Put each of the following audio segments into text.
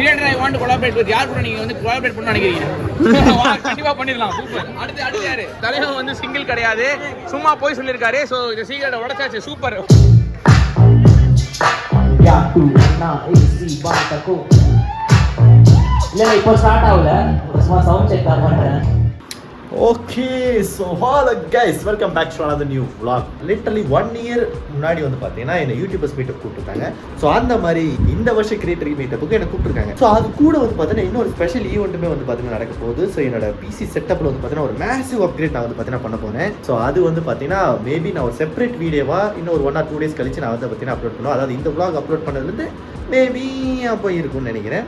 Together I want to collaborate with. யார் கூட நீங்க வந்து கொலாபரேட் பண்ண நினைக்கிறீங்க? கண்டிப்பா பண்ணிடலாம். சூப்பர். அடுத்து யாரு? தலைவன் வந்து சிங்கிள் கிடையாது, சும்மா போய் சொல்லியிருக்காரு. ஸோ இந்த சீக்கிரட்டை உடச்சாச்சு. சூப்பர். இல்லை இப்போ ஸ்டார்ட் ஆகல, சும்மா சவுண்ட் செக் தான் பண்ணுறேன். Okay, so hello guys, welcome back to another new vlog. Literally 1 year முன்னாடி வந்து பார்த்தீங்கன்னா என்ன யூடியூபர்ஸ் மீட்டப் கூப்பிட்டுருக்காங்க. ஸோ அந்த மாதிரி இந்த வருஷம் கிரியேட்டர் மீட்டப்புக்கு என்ன கூப்பிட்டுருக்காங்க. ஸோ அது கூட வந்து பார்த்தீங்கன்னா இன்னொரு ஸ்பெஷல் ஈவெண்ட்டுமே வந்து பார்த்தீங்கன்னா நடக்க போகுது. ஸோ என்னோட பிசி செட்டப்பில் வந்து பார்த்தீங்கன்னா ஒரு மேசிவ் அப்கிரேட் நான் வந்து பார்த்தீங்கன்னா பண்ண போனேன். ஸோ அது வந்து பார்த்தீங்கன்னா மேபி நான் ஒரு செப்பரேட் வீடியோவாக இன்னும் ஒரு 1 or 2 days கழிச்சு நான் வந்து பார்த்தீங்கன்னா அப்லோட் பண்ணுவேன். அதாவது இந்த vlog அப்லோட் பண்ணதுலேருந்து மேபி அப்போ இருக்கும்னு நினைக்கிறேன்.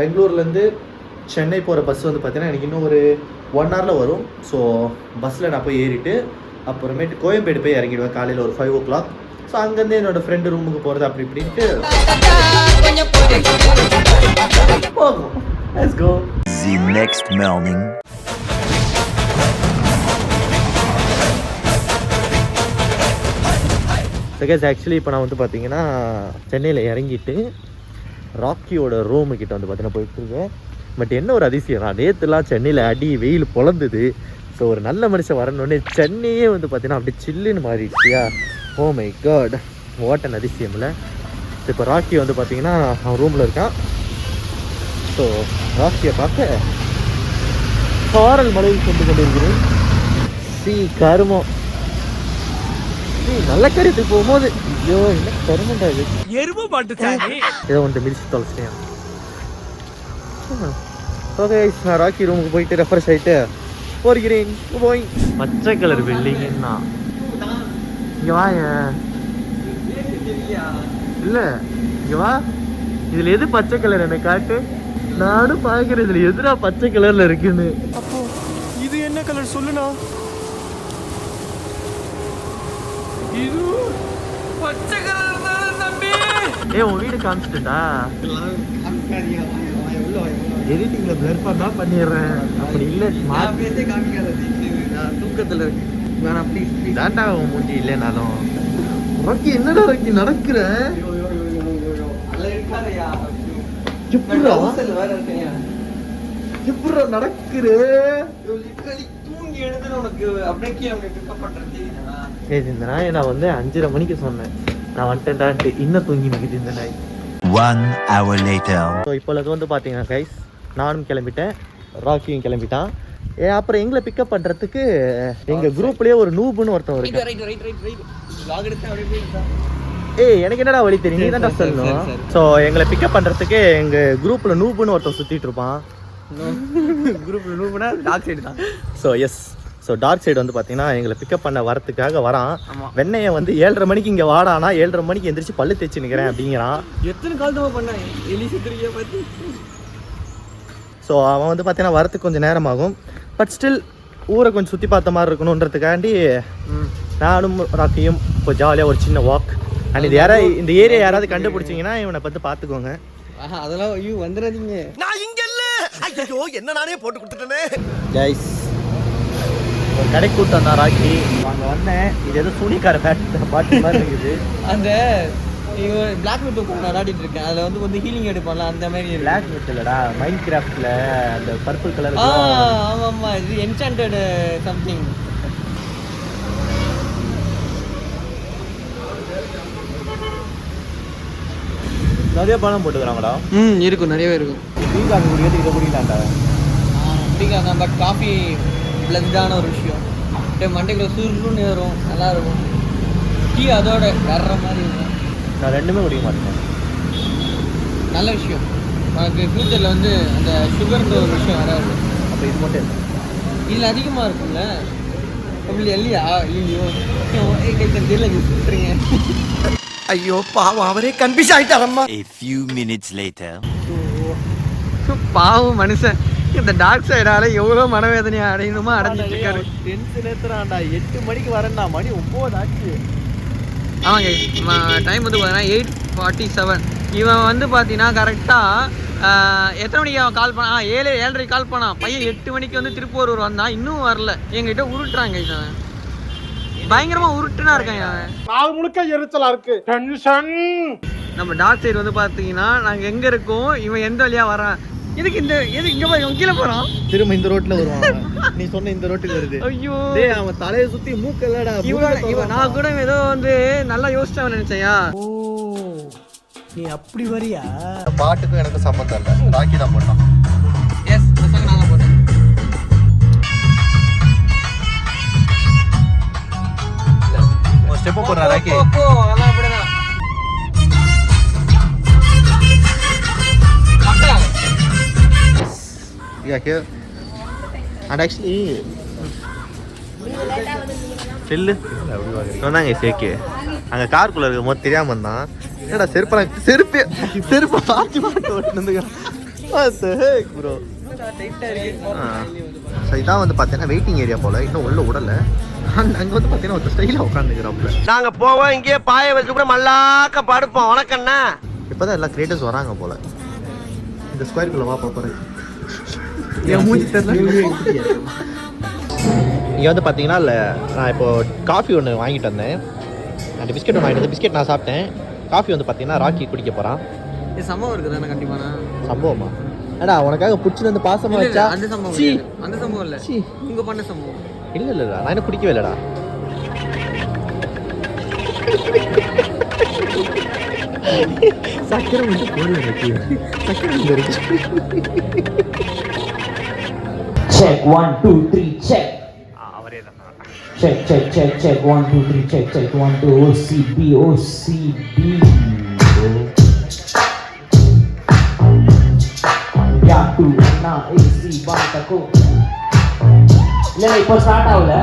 பெங்களூர்லேருந்து சென்னை போகிற பஸ் வந்து பார்த்தீங்கன்னா எனக்கு இன்னும் ஒரு 1 hourல வரும். ஸோ பஸ்ஸில் நான் போய் ஏறிட்டு அப்புறமேட்டு கோயம்பேடு போய் இறங்கிடுவேன் காலையில் ஒரு 5 o'clock. ஸோ அங்கேருந்து என்னோடய ஃப்ரெண்டு ரூமுக்கு போகிறது அப்படி இப்படின்ட்டு போகும். Let's go. The next morning. Actually இப்போ நான் வந்து பார்த்தீங்கன்னா சென்னையில் இறங்கிட்டு ராக்கியோட ரூமுக்கிட்ட வந்து பார்த்தீங்கன்னா போயிட்டுருக்கேன். பட் என்ன ஒரு அதிசயம், நான் நேற்றுலாம் சென்னையில் அடி வெயில் பொழந்தது. ஸோ ஒரு நல்ல மனுஷன் வரணுன்னே சென்னையே வந்து பார்த்தீங்கன்னா அப்படி சில்லுன்னு மாறிடுச்சியா. Oh my god, what an அதிசயம்ல. இப்போ ராக்கி வந்து பார்த்தீங்கன்னா அவன் ரூமில் இருக்கான். ஸோ ராக்கியை பார்க்க சாரல் மலையில் கொண்டு கொண்டிருக்கிறேன். கருமம் நல்ல கருத்துக்கு போகும்போது ஐயோ என்ன கருமண்டா இது, எருமை மாட்டு சாமி. ஏதோ ஒன்று மிதிச்சு தொலைச்சிட்டேன். ஓகே, நான் ராக்கி ரூமுக்கு போயிட்டு ரெஃப்ரெஷ் ஆகிட்டு போகிறேன். போய் பச்சை கலர் பில்டிங்னா இங்கே வா. இல்லை இங்கே வா, இதில் எது பச்சை கலர் எனக்கு காட்டு. நானும் பார்க்குறேன் இதில் எதுனா பச்சை கலரில் இருக்குன்னு. அப்போ இது என்ன கலர் சொல்லுண்ணா? இது பச்சை கலர் தான் தம்பி. உன் வீடு காமிச்சிட்டா? எடிட்டிங்ல பிளர் பண்ணா பண்ணிடுறேன். அப்படி இல்லை தூக்கத்துல இருக்கு. வேணாம் ப்ளீஸ் ப்ளீஸ். டாட்டா மூஞ்சி இல்லைனாலும் ராக்கி என்னடா ராக்கி நடக்கிற? எப்படா நடக்கிற? தூங்கி எழுதுன உனக்கு அப்படியே பிக்கப் பண்றது. இந்த நாயை நான் வந்து 5:30 மணிக்கு சொன்னேன் நான் வந்துட்டேன்டான்ட்டு. இன்னும் தூங்கி நிற்கிது இந்த நாய். 1 hour later. ஸோ இப்போது வந்து பார்த்தீங்கன்னா கைஸ், நானும் கிளம்பிட்டேன், ராக்கியும் கிளம்பிட்டான். அப்புறம் எங்களை பிக்கப் பண்ணுறதுக்கு எங்கள் குரூப்லேயே ஒரு நூபுன்னு ஒருத்தன் இருக்கு. எனக்கு என்னடா வழி தெரியும், நீ தான்டா சொல்லணும். ஸோ எங்களை பிக்கப் பண்ணுறதுக்கு எங்கள் குரூப்பில் நூபுன்னு ஒருத்தன் சுற்றிட்டு இருப்பான். குரூப்ல நூபுனா டாக் சைடு தான். So yes, so dark side வந்து பார்த்தீங்கன்னா எங்களை பிக்கப் பண்ண வரத்துக்காக வரான். வெண்ணையை வந்து 7:30 மணிக்கு இங்கே வாடானா 7:30 மணிக்கு எந்திரிச்சு பல்லு தேய்ச்சி நிற்கிறேன் அப்படிங்கிறான். எத்தனை கால் தான் பண்ணேன் எலி சித்திரிக்கையை பார்த்து. ஸோ அவன் வந்து பார்த்தீங்கன்னா வரத்துக்கு கொஞ்சம் நேரமாகும். பட் ஸ்டில் ஊரை கொஞ்சம் சுற்றி பார்த்த மாதிரி இருக்கணுன்றதுக்காண்டி நானும் ராக்கியும் இப்போ ஜாலியாக ஒரு சின்ன வாக். அண்ட் இது யாராவது இந்த ஏரியா யாராவது கண்டுபிடிச்சிங்கன்னா இவனை பார்த்து பார்த்துக்கோங்க. அதெல்லாம் ஐயோ வந்துடாதீங்க. நான் இங்க இல்ல. ஐயோ என்ன நானே போட்டு கொடுத்துட்டேனே. கைஸ், ஒரு கடை கூட்டம் தான் ராக்கி. அங்கே வந்தேன், இது எதோ சூனிக்கார பாட்டு மாதிரி இருக்குது. அந்த பிளாக் மெட் உட்காந்து விளையாடிட்டு இருக்கேன். அதில் வந்து கொஞ்சம் ஹீலிங் எடுப்பான்ல அந்த மாதிரி. பிளாக் மெட் இல்லடா, மைண்ட் கிராஃப்டில் அந்த பர்பிள் கலர். ஆமாம் ஆமாம், இது என்சாண்டட் சம்திங். நிறைய பணம் போட்டுக்கிறாங்கடா. இருக்கும், நிறையவே இருக்கும். டீ காஃபி குடிக்கிறதுக்கு இதை குடிக்கலாம்டா. குடிக்கலாம், பட் காஃபி பிளஸ்டான ஒரு விஷயம். மண்டைக்குள்ள சுருன்னு வரும், நல்லா இருக்கும். டீ அதோட வேற மாதிரி இருக்கும். நான் ரெண்டுமே குடிக்க மாட்டேன். நல்ல விஷயம். உனக்கு ஃபியூச்சரில் வந்து அந்த சுகர்ன்ற ஒரு விஷயம் வராது. அப்போ இது மட்டும் இதில் அதிகமாக இருக்கும்ல. அப்படி இல்லையா? இல்லையோ தெரியல சுற்றுறீங்க. ஐயோ பாவம், அவரே confuse ஆயிட்டாரம்மா. A few minutes later. பாவம் மனுஷன் இந்த டார்க் சைடால எவ்வளோ மனவேதனையை அடையணுமா அடைஞ்சிட்டு இருக்காரு. டென்ஷன் ஏற்றுறான்டா. 8 மணிக்கு வரேன்டா, மணி 9 ஆச்சு. ஆமாங்க, டைம் வந்து பார்த்தீங்கன்னா 8:47. இவன் வந்து பார்த்தீங்கன்னா கரெக்டாக எத்தனை மணிக்கு அவன் கால் பண்ணான்? 7:30 கால் பண்ணான். பையன் 8 மணிக்கு வந்து திருப்பூர் வந்தான், இன்னும் வரல. எங்ககிட்ட உருட்டுறாங்க. இவன் பயங்கரமா உருட்டுனா இருக்கான். அவன் நாள் முழுக்க எரிச்சலா இருக்கு. டென்ஷன். நம்ம டாக் சைடு வந்து பார்த்தீங்கன்னா நாங்கள் எங்கே இருக்கோம், இவன் எந்த வழியாக வரான், எதுக்கு இங்கே போய் கீழே போகிறான், திரும்ப இந்த ரோட்ல வருவான். நீ சொன்ன இந்த ரோட்டுக்கு வருது. ஐயோ டேய் அவன் தலையை சுத்தி மூக்கல்லடா. இவன் நான் கூட ஏதோ வந்து நல்லா யோசிச்சவன் நினைச்சையா. ஓ நீ அப்படி வரியா? பாட்டுக்கும் எனக்கு சம்மந்தம் இல்லை, ராக்கி தான் போட்டான். எஸ் நாங்கள் போட்டோம். ஸ்டெப் போடுறா ராக்கி. அதெல்லாம் அப்படிதான். Yeah, here. And actually, cell சொன்னாங்க சேக்கு அங்கே காருக்குள்ளே இருக்கும் போது தெரியாமல் இருந்தான். என்னடா செருப்பை சாட்சி போட்டு வந்துக்கிறான் ப்ரோ. ஸோ இதான் வந்து பார்த்தீங்கன்னா வெயிட்டிங் ஏரியா போல், இன்னும் உள்ள விடலை. அங்கே வந்து பார்த்தீங்கன்னா ஒரு ஸ்டைலாக உட்காந்துக்கிறாப்புல. நாங்க போவோம் இங்கே பாய வச்சு கூட மல்லாக்க படுப்போம். வணக்கண்ணா. இப்போ தான் எல்லா கிரியேட்டர்ஸ் வராங்க போல். இந்த ஸ்கொயருக்குள்ளே வா பார்ப்பறேன். இங்கே வந்து பார்த்தீங்கன்னா இல்லை, நான் இப்போது காஃபி ஒன்று வாங்கிட்டு வந்தேன், அந்த பிஸ்கெட் ஒன்று வாங்கிட்டு வந்து பிஸ்கெட் நான் சாப்பிட்டேன். காஃபி வந்து பார்த்தீங்கன்னா ராக்கி குடிக்க போகிறான். இது சம்பவம் இருக்குதானே கண்டிப்பாண்ணா. சம்பவமா? ஏடா உனக்காக பிடிச்சிட்டு வந்து பாசமாக வச்சா அந்த சம்பவம் அந்த சம்பவம் இல்லை, இங்கே பண்ண சம்பவம். இல்லைடா நான் என்ன குடிக்கவே இல்லைடா. சக்கரை வந்து போடுவேன், சக்கரை இருக்கு. Check 1 2 3 check. அவரே தான். Check 1 2 3 check 1 2 OCB. Ya tu na AC bantako. இல்ல இப்போ ஸ்டார்ட் ஆகல,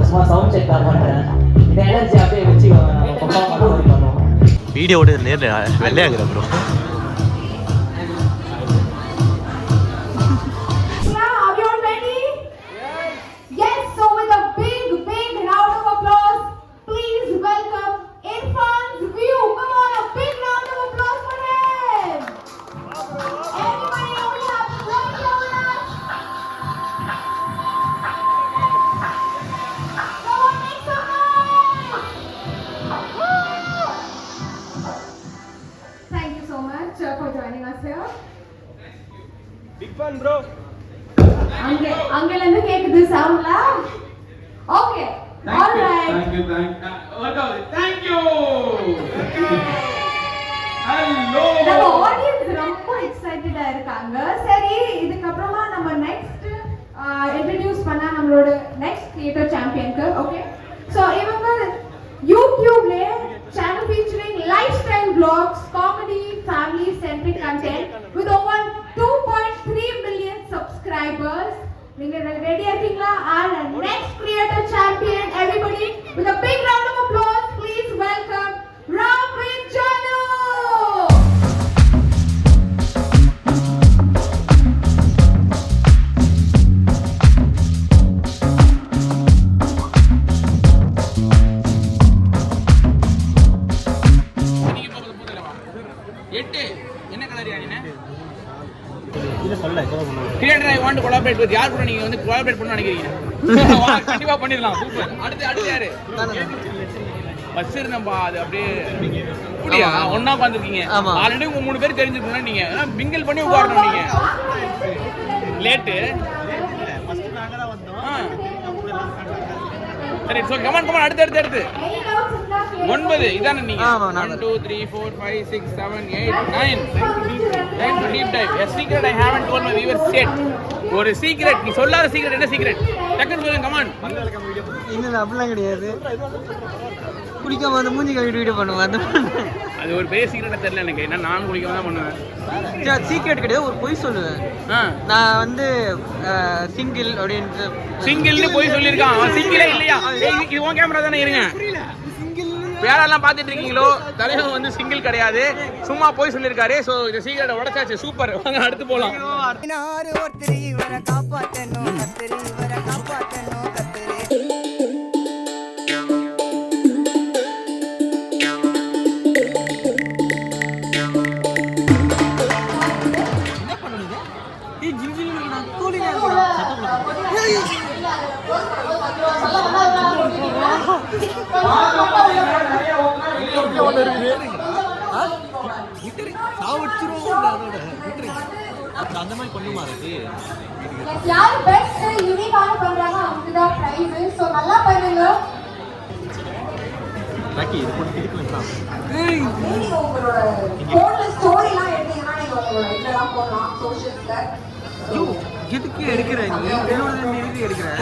சும்மா சவுண்ட் செக் தான் பண்றேன். இந்த எனர்ஜி அப்படியே வச்சு நம்ம பெர்ஃபார்ம் பண்ணுவோம். வீடியோட நேரில் வெள்ளையாகிற ப்ரோ. அங்கல இருந்து கேக்குது சவுண்ட்ல. Okay alright. Thank you. Thank you. Hello. நம்ம ஆடியன்ஸ் ரொம்ப எக்ஸைட்டடா இருக்காங்க. சரி, இதுக்கு அப்புறமா நம்ம நெக்ஸ்ட் இன்ட்ரோ듀ce பண்ணா நம்மளோட நெக்ஸ்ட் கிரியேட்டர் சாம்பியனுக்கு. ஓகே, சோ இவங்க யூடியூப்ல channel featuring lifestyle vlogs, comedy, family centric content with over 2.3 million subscribers. நீங்க ரெடியா இருக்கீங்களா? Our next creator champion, everybody with a big round of applause, please welcome Robin Janu. என்ன colour யாரினே? Creator I want to collaborate with. யார் கூட நீங்க வந்து collaborate பண்ண நினைக்கிறீங்க? கண்டிப்பா பண்ணிடலாம். சூப்பர். அடுத்து யாரு? பஸ் இருந்தப்பா, அது அப்படியே அப்படியா ஒண்ணா உட்காந்துருக்கீங்க. ஆல்ரெடி உங்க 3 பேர் தெரிஞ்சுக்கணும். நீங்க பிங்கிள் பண்ணி உட்காரணும். நீங்க லேட்டு சரி, ஸோ கமான் அடுத்து 9 இதானே நீங்க? 1 2 3 4 5 6 7 8 9 time to deep dive. A secret I haven't told my viewers yet. ஒரு சீக்ரெட், நீ சொல்லாத சீக்ரெட். என்ன சீக்ரெட்? டக்குனு சொல்லுங்க. கமான். இன்னும் அப்படிலாம் கிடையாது. குளிக்காம வந்து மூஞ்சி கழுவிட்டு வீடியோ பண்ணுவேன். அது ஒரு பெரிய சீக்ரெட்டா தெரியல எனக்கு. ஏன்னா நான் குளிக்காம தான் பண்ணுவேன். சீக்ரெட் கிடையாது, ஒரு பொய் சொல்லுவேன். நான் வந்து சிங்கிள் அப்படின்ட்டு. சிங்கிள்னு போய் சொல்லியிருக்கான். அவன் சிங்கிளே இல்லையா? இது உன் கேமரா தானே? இருங்க, யாரெல்லாம் பார்த்துட்டு இருக்கீங்களோ, தலைவன் வந்து சிங்கிள் கிடையாது, சும்மா போய் சொல்லியிருக்காரு. ஸோ இந்த சீக்கிரட்டை உடச்சாச்சு. சூப்பர். வாங்க அடுத்து போகலாம். அந்த மாதிரி பண்ணுமா இருக்கு யார் பெஸ்ட் யூனிக்கான பண்றாங்க அவங்களுக்கு தான் பிரைஸ். சோ நல்லா பண்ணுங்க. ராக்கி இது போட்டு கிடிக்கலாம். நீங்க உங்களோட போன்ல ஸ்டோரிலாம் எடுத்தீங்கன்னா நீங்க உங்களோட இதெல்லாம் போடலாம் சோஷியல்ஸ்ல. எதுக்கு எடுக்கிறேன் நீ என்னோட எதுக்கு எடுக்கிறேன்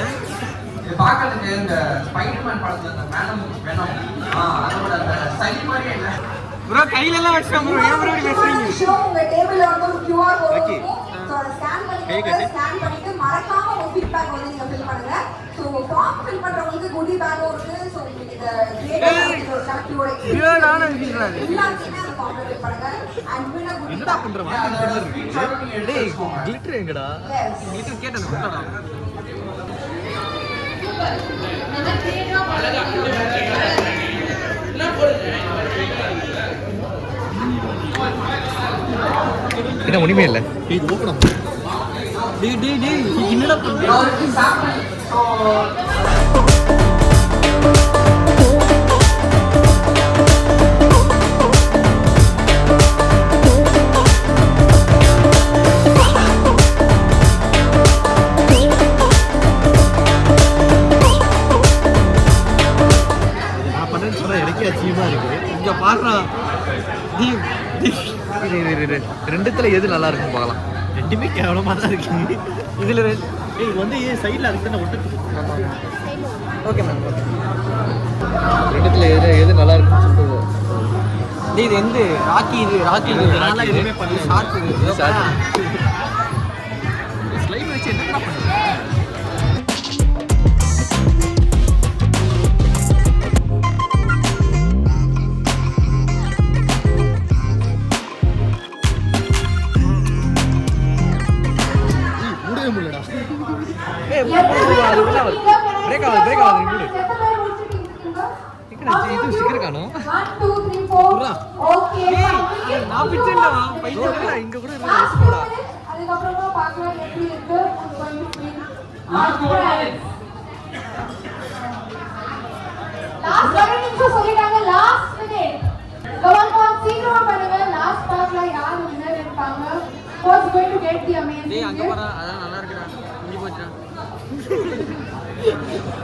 பார்க்கறதுக்கு இந்த ஸ்பைடர்மேன் படத்துல அந்த மேடம் வேணும் அதோட அந்த சைட் மாதிரியே இல்லை ப்ரோ கையில எல்லாம் வச்சிட்டோம் ப்ரோ ஏன் ப்ரோ பேசுறீங்க உங்க டேபிள்ல வந்து ஒரு QR கோட் இருக்கும். சோ அத ஸ்கேன் பண்ணிட்டு மறக்காம உங்க ஃபீட்பேக் வந்து நீங்க ஃபில் பண்ணுங்க. சோ ஃபார்ம் ஃபில் பண்றவங்களுக்கு குடி பேக்கும் இருக்கு. சோ உங்களுக்கு இந்த கிரியேட்டிவ் ஒரு கலெக்டிவோட வியர்ட் ஆன விஷயம் எல்லாத்தையுமே அந்த ஃபார்ம்ல ஃபில் பண்ணுங்க. அண்ட் வின்னர் குடி என்னடா பண்ற மாதிரி டேய் கிளிட்டர் எங்கடா இது கேட்டது கொடுத்தடா என்ன ஒண்ணுமே இல்ல இது ஓபன் டேய் என்னடா பண்ற நான் பண்ணேன்னு சொன்னா எனக்கே அச்சீவமா இருக்கு இங்க பாருடா ரெண்டுத்துல எது நல்லா இருக்குன்னு பார்க்கலாம் ரெண்டுமே கேவலமா தான் இருக்கு இதுல இது வந்து சைடுல அதுக்கு தானே ஒட்டு ஓகே மேம் ரெண்டுத்துல எது நல்லா இருக்குன்னு சொல்றது டேய் இது எந்த ராக்கி இது நல்லா எதுவுமே பண்ணல ஷார்ட் இது ஸ்லைம் வச்சு என்னடா பண்ணுங்க பிரேக் ஆகுது மூடு இது ஸ்டிக்கர் காணோம் 1 2 3 4 ஓகே நான் பிச்சேன்டா பைத்தியடா இங்க கூட இருக்கு போடா அதுக்கு அப்புறமா பார்க்கலாம் எப்படி இருக்கு லாஸ்ட் 1 நிமிஷம் சொல்லிட்டாங்க லாஸ்ட் மினிட் கமான் சீக்கிரமா பண்ணுங்க லாஸ்ட் பார்ட்ல யார் வின்னர் இருப்பாங்க who's going to get the amazing டேய் அங்க பாரு அதான் நல்லா இருக்குடா இங்க போச்சுடா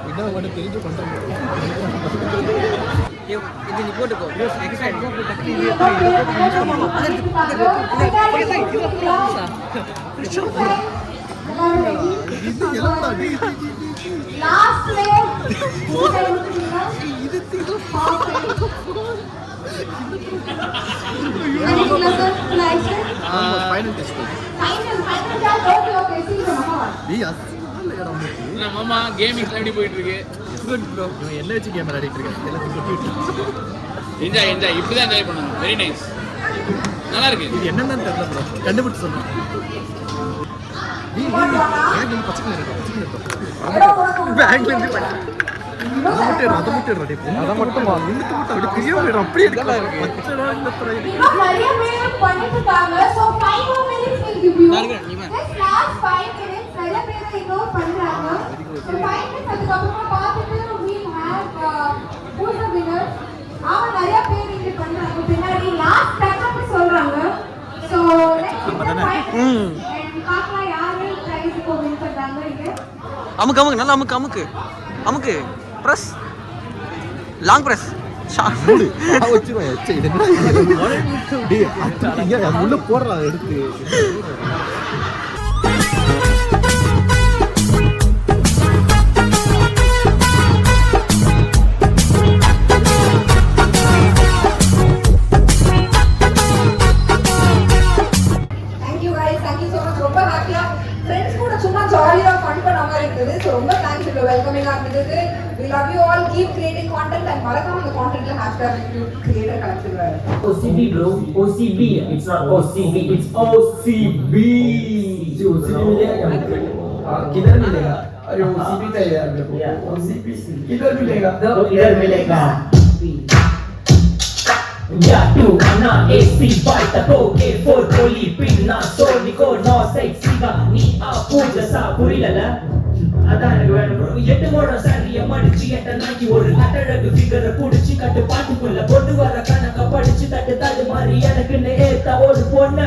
இன்னும் ஒன்று தெரிஞ்சு பண்ணுறேன் இது நீ போட்டுக்கோ எக்ஸ்ட்ரா ஃபைனல் டெஸ்ட் மாமா கேமிங் எப்படி போயிட்டு இருக்கு குட் ப்ரோ இவன் என்ன வச்சு கேம் விளையாடிட்டு இருக்கேன் எல்லாத்தையும் கொட்டி விட்டு என்ஜாய் இப்படிதான் என்ஜாய் பண்ணணும் வெரி நைஸ் நல்லா இருக்கு இது என்னன்னு தெரியல ப்ரோ கண்டுபிடிச்சு சொல்றேன் பேங்க்ல பச்சை கலர் இருக்கும் பேங்க்ல இருந்து அதை மட்டும் அப்படி பெரிய அப்படியே இருக்கு நிறைய பேர் பண்ணிட்டு இருக்காங்க so 5 more minutes will give you just last 5 minutes நிறைய பேர் இக்னோர் பண்றாங்க so 5 minutes அதுக்கு அப்புறமா பார்த்துட்டு we have who's the winner அவங்க நிறைய பேர் இங்க பண்றாங்க பின்னாடி லாஸ்ட் டக் சொல்றாங்க so next 5 minutes and பாக்கா யாரு பிரைஸ் को win பண்றாங்க இங்க அமுக்கு நல்லா அமுக்கு பிரஸ் லாங் பிரஸ் மூடு வச்சிருவேன் இது என்ன உள்ள போடுறா எடுத்து We love you all. Keep creating content and மறக்காம அந்த contentல hashtag create a collective. OCB bro, OCB. It's not OCB, it's OCB. OCB मिलेगा किधर मिलेगा? अरे OCB चाहिए यार मेरे को. OCB किधर मिलेगा? तो इधर मिलेगा. Ya tu ana AC baita ko K4 poli pinna sonico no sexy ga ni apuja sa purilala அதான் எனக்கு வேணும் ப்ரோ 8 மோட சாரியை மடிச்சு எட்ட நாக்கி ஒரு கட்டழகு ஃபிகரை புடிச்சு கட்டு பாட்டுக்குள்ள கொண்டு வர கணக்க படிச்சு தட்டு தடு மாதிரி எனக்குன்னு ஏத்த ஒரு பொண்ணு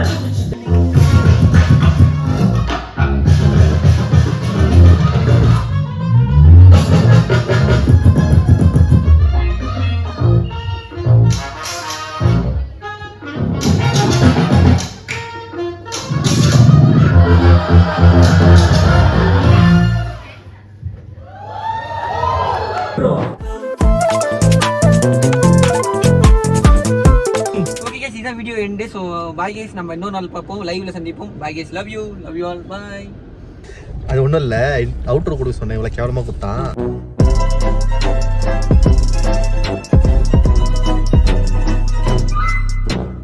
ஓகே கைஸ் இதான் video end. So bye guys, நம்ம இன்னொரு நாள் பார்ப்போம், லைவ்ல சந்திப்போம். Bye guys, love you all, bye. அது ஒன்றும் இல்லை, அவுட்ரோ கொடுக்க சொன்னேன், இவ்வளோ கேவலமாக கொடுத்தான்.